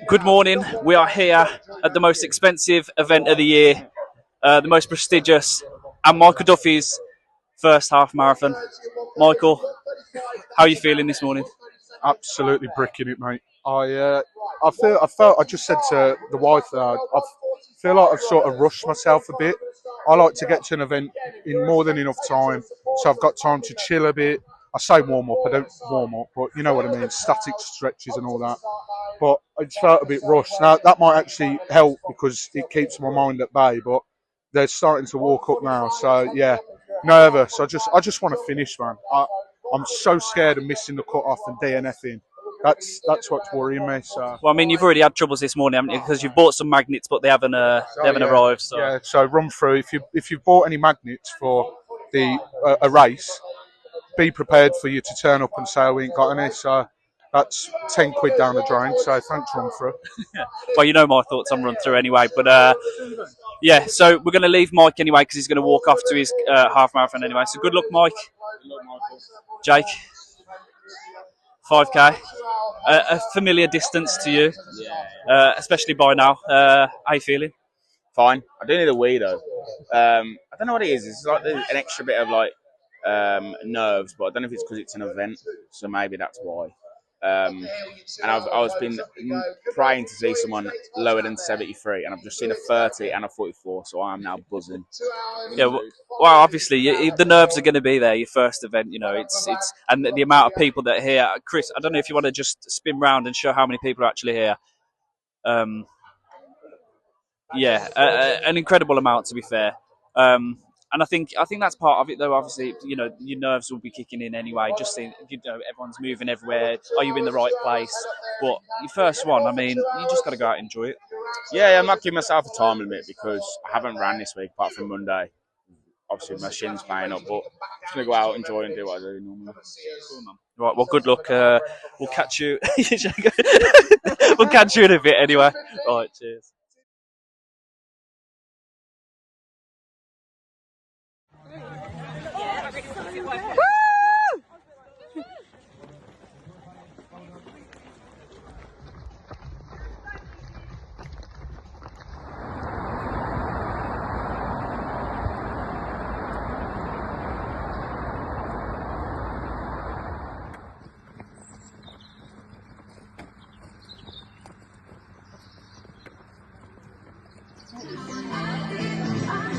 Good morning. We are here at the most expensive event of the year, the most prestigious, and Michael Duffy's first half marathon. Michael, how are you feeling this morning? Absolutely bricking it, mate. I just said to the wife that I feel like I've sort of rushed myself a bit. I like to get to an event in more than enough time, so I've got time to chill a bit. I say warm up, I don't warm up, but you know what I mean, static stretches and all that. But I just felt a bit rushed. Now that might actually help because it keeps my mind at bay. But they're starting to walk up now, so yeah, nervous. I just want to finish, man. I'm so scared of missing the cut off and DNFing. That's what's worrying me. So. Well, I mean, you've already had troubles this morning, haven't you? Because you've bought some magnets, but they haven't Yeah, arrived. So yeah. So run through. If you've bought any magnets for the a race, be prepared for you to turn up and say we ain't got any. So that's £10 down the drain. So thanks, run through. well, you know my thoughts on RunThrough anyway. But yeah, so we're going to leave Mike anyway because he's going to walk off to his half marathon anyway. So good luck, Mike. Jake, 5K, a familiar distance to you, especially by now. How are you feeling? Fine. I do need a wee though. I don't know what it is. It's like an extra bit of like nerves, but I don't know if it's because it's an event, so maybe that's why. And I was been praying to see someone lower than 73, and I've just seen a 30 and a 44, so I am now buzzing. Yeah, well, obviously the nerves are going to be there. Your first event, you know, it's and the amount of people that are here. Chris, I don't know if you want to just spin round and show how many people are actually here. Um, yeah, an incredible amount to be fair. And I think that's part of it, though. Obviously, you know, your nerves will be kicking in anyway. Just seeing, you know, everyone's moving everywhere. Are you in the right place? But your first one, I mean, you just got to go out and enjoy it. Yeah, I'm not giving myself a time limit because I haven't ran this week apart from Monday. Obviously, my shin's playing up, but I'm just gonna go out, enjoy, and do what I do normally. Right. Well, good luck. We'll catch you. We'll catch you in a bit anyway. Right. Cheers.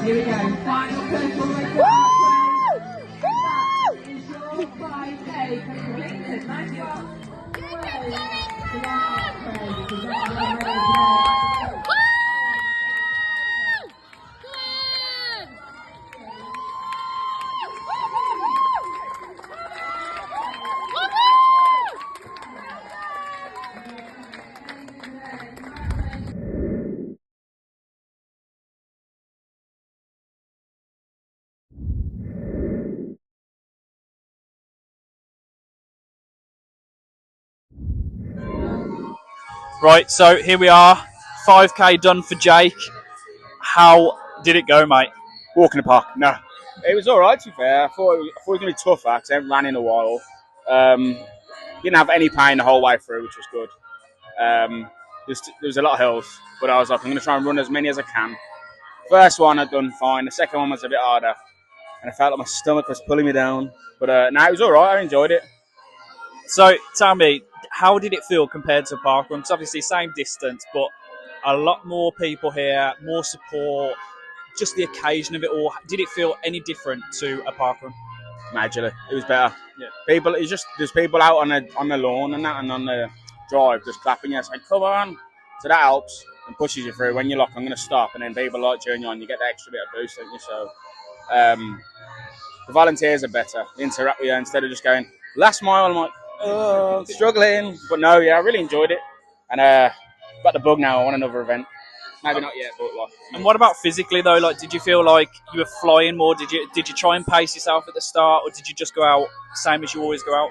Here we go. Final personal record. That is your 5K completed. Nice one. Right. So here we are. 5K done for Jake. How did it go, mate? Walk in the park. No, it was all right. To be fair, I thought it was going to be tougher because I haven't ran in a while. Didn't have any pain the whole way through, which was good. There was a lot of hills, but I was like, I'm going to try and run as many as I can. First one I'd done fine. The second one was a bit harder, and I felt like my stomach was pulling me down. But no, it was all right. I enjoyed it. So tell me, how did it feel compared to a park run? Because obviously same distance, but a lot more people here, more support, just the occasion of it all. Did it feel any different to a park run? Majorly, it was better. Yeah. There's people out on the lawn and that, and on the drive just clapping you, saying, "Come on!" So that helps and pushes you through. When you're like, "I'm going to stop," and then people like cheering you on, you get that extra bit of boost, don't you? So the volunteers are better. They interact with you instead of just going last mile. I'm like, oh, struggling, but no, yeah, I really enjoyed it, and got the bug now. I want another event. Maybe not yet, but like. And what about physically though? Like, did you feel like you were flying more? Did you try and pace yourself at the start, or did you just go out same as you always go out?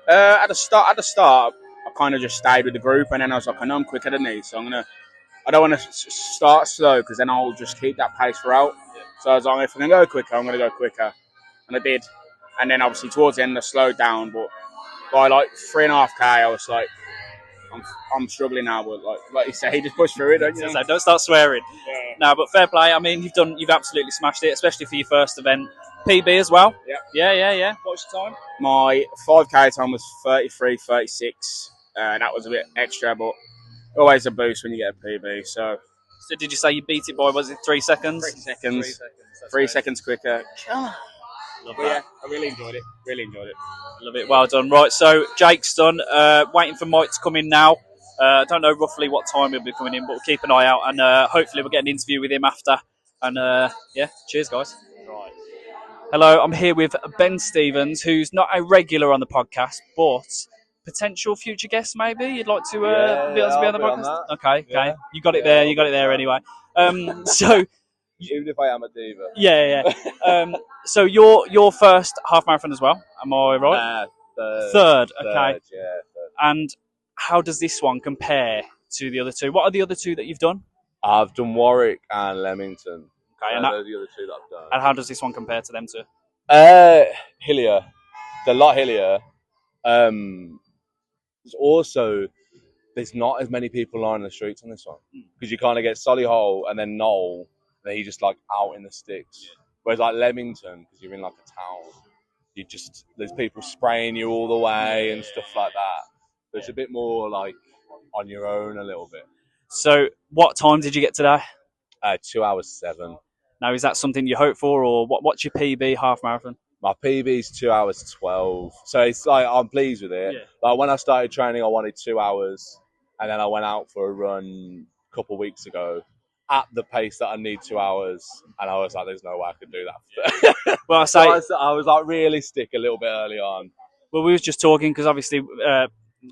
At the start, I kind of just stayed with the group, and then I was like, I know I'm quicker than these, so I don't want to start slow because then I'll just keep that pace throughout. So I was like, if I can go quicker, I'm going to go quicker, and I did. And then obviously towards the end, I slowed down, but by like 3.5K, I was like, I'm struggling now, but like you say, just push through it, don't you? So don't start swearing. Yeah. No, but fair play. I mean, you've absolutely smashed it, especially for your first event. PB as well. Yeah. Yeah. What's your time? My 5K time was 33:36. That was a bit extra, but always a boost when you get a PB. So did you say you beat it by, was it 3 seconds? 3 seconds. 3 seconds. 3 seconds quicker. Love But that. yeah, I really enjoyed it. Love it. Well done. Right, so Jake's done. Waiting for Mike to come in now. I don't know roughly what time he'll be coming in, but we'll keep an eye out, and hopefully we'll get an interview with him after. And yeah, cheers, guys. Right. Hello, I'm here with Ben Stevens, who's not a regular on the podcast, but potential future guest. Maybe you'd like to be able to be on the podcast. Okay. Yeah. You got it there. You got it there anyway. So. Even if I am a diva. Yeah. So your first half marathon as well, am I right? Third. Okay. Third. And how does this one compare to the other two? What are the other two that you've done? I've done Warwick and Leamington. Okay, and those are the other two that I've done. And how does this one compare to them two? Hillier. They're a lot hillier. There's also there's not as many people lining the streets on this one because you kind of get Solihull and then Knoll, and he just like out in the sticks. Whereas like Leamington, because you're in like a town, there's people spraying you all the way and stuff like that. So it's a bit more like on your own a little bit. So what time did you get today? 2 hours 7. Now, is that something you hope for, or what's your PB half marathon? My PB's 2 hours 12. So it's like I'm pleased with it. Yeah. Like when I started training, I wanted 2 hours, and then I went out for a run a couple of weeks ago at the pace that I need 2 hours, and I was like, "There's no way I could do that." Well, so I was like realistic a little bit early on. Well, we was just talking because obviously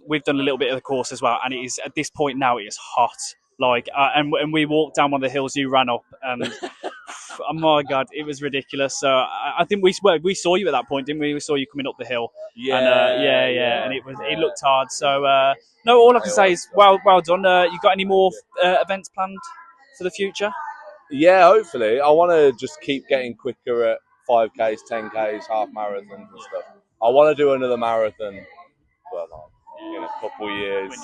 we've done a little bit of the course as well, and it is at this point now it is hot. Like, and we walked down one of the hills you ran up, and oh my god, it was ridiculous. So I think we saw you at that point, didn't we? We saw you coming up the hill. Yeah, and it looked hard. So no, all I can say is well done. You got any more events planned for the future? Yeah, hopefully. I want to just keep getting quicker at 5Ks, 10Ks, half marathons and stuff. I want to do another marathon. Well, in a couple of years,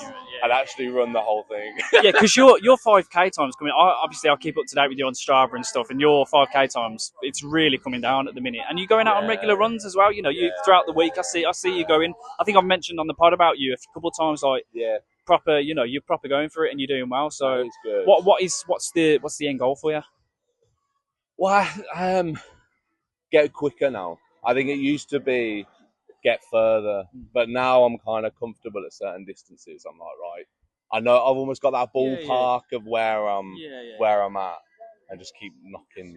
and actually run the whole thing. Yeah, because your 5K times coming. Obviously, I'll keep up to date with you on Strava and stuff. And your 5K times, it's really coming down at the minute. And you're going out on regular runs as well. You know, you throughout the week. I see you going. I think I've mentioned on the pod about you a couple of times. Like, proper. You know, you're proper going for it, and you're doing well. So, what's the end goal for you? Well, get quicker now. I think it used to be get further, but now I'm kind of comfortable at certain distances. I'm like, right, I know I've almost got that ballpark of where I'm at, and just keep knocking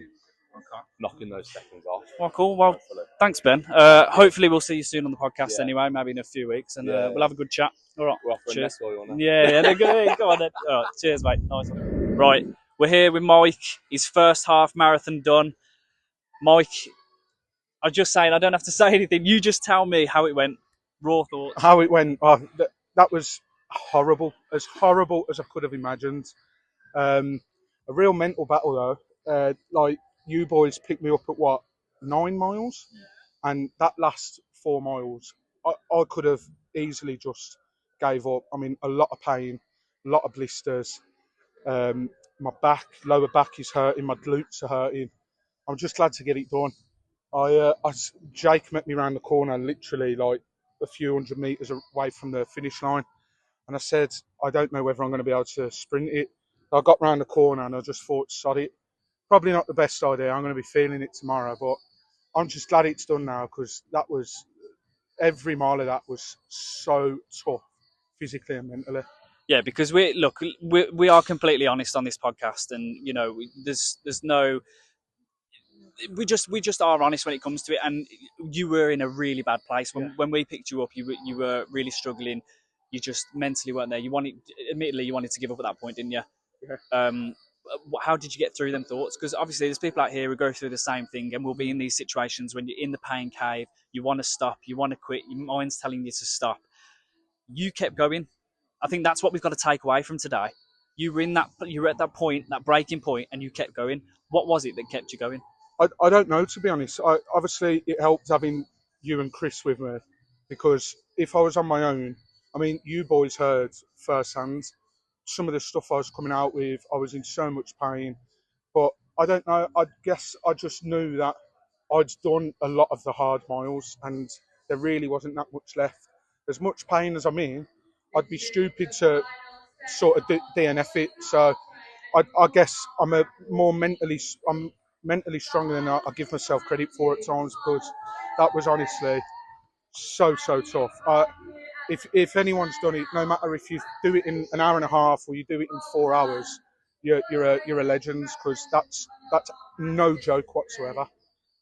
those seconds off. Well, cool. Well, thanks, Ben. Hopefully we'll see you soon on the podcast anyway, maybe in a few weeks, and we'll have a good chat. All right, cheers. Yeah, go on then. All right, cheers, mate. Nice one. Right, we're here with Mike. His first half marathon done. Mike, I'm just saying, I don't have to say anything. You just tell me how it went. Raw thoughts. How it went, that was horrible as I could have imagined. A real mental battle though. Like you boys picked me up at 9 miles, and that last 4 miles, I could have easily just gave up. I mean, a lot of pain, a lot of blisters. My lower back is hurting, my glutes are hurting. I'm just glad to get it done. Jake met me around the corner, literally like a few hundred meters away from the finish line, and I said, I don't know whether I'm going to be able to sprint it. I got round the corner and I just thought, sod it. Probably not the best idea. I'm going to be feeling it tomorrow, but I'm just glad it's done now, because every mile of that was so tough, physically and mentally. Yeah, because we are completely honest on this podcast, and you know, there's no. We just are honest when it comes to it, and you were in a really bad place when we picked you up. You were really struggling. You just mentally weren't there. You wanted to give up at that point, didn't you? Yeah. How did you get through them thoughts? Because obviously there's people out here who go through the same thing, and will be in these situations when you're in the pain cave. You want to stop. You want to quit. Your mind's telling you to stop. You kept going. I think that's what we've got to take away from today. You were at that point, that breaking point, and you kept going. What was it that kept you going? I don't know, to be honest. Obviously, it helped having you and Chris with me, because if I was on my own, I mean, you boys heard firsthand some of the stuff I was coming out with. I was in so much pain, but I don't know. I guess I just knew that I'd done a lot of the hard miles, and there really wasn't that much left. As much pain as I'm in, I'd be stupid to sort of DNF it. So I guess I'm mentally stronger than I give myself credit for at times, because that was honestly so tough. If anyone's done it, no matter if you do it in an hour and a half or you do it in 4 hours, you're a legend, because that's no joke whatsoever.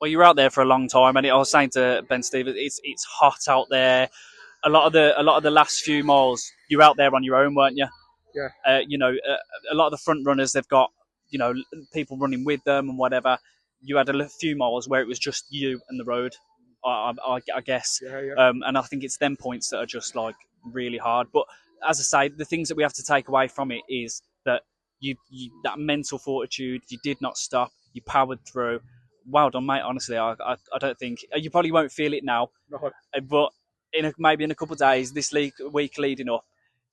Well, you were out there for a long time, and I was saying to Ben Stevens, it's hot out there. A lot of the last few miles, you're out there on your own, weren't you? Yeah. A lot of the front runners, they've got people running with them and whatever. You had a few miles where it was just you and the road, I guess. Yeah. And I think it's them points that are just like really hard. But as I say, the things that we have to take away from it is that you that mental fortitude. You did not stop. You powered through. Well done, mate. Honestly, I don't think you probably won't feel it now, No. but maybe in a couple of days, this week leading up,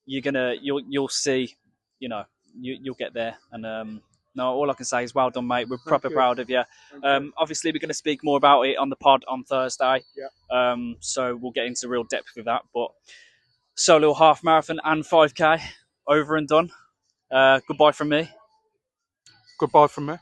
you'll see, you'll get there. And no, all I can say is well done, mate. We're proper proud of you. Obviously, we're going to speak more about it on the pod on Thursday. Yeah. So we'll get into real depth with that. But Solihull half marathon and 5K over and done. Goodbye from me. Goodbye from me.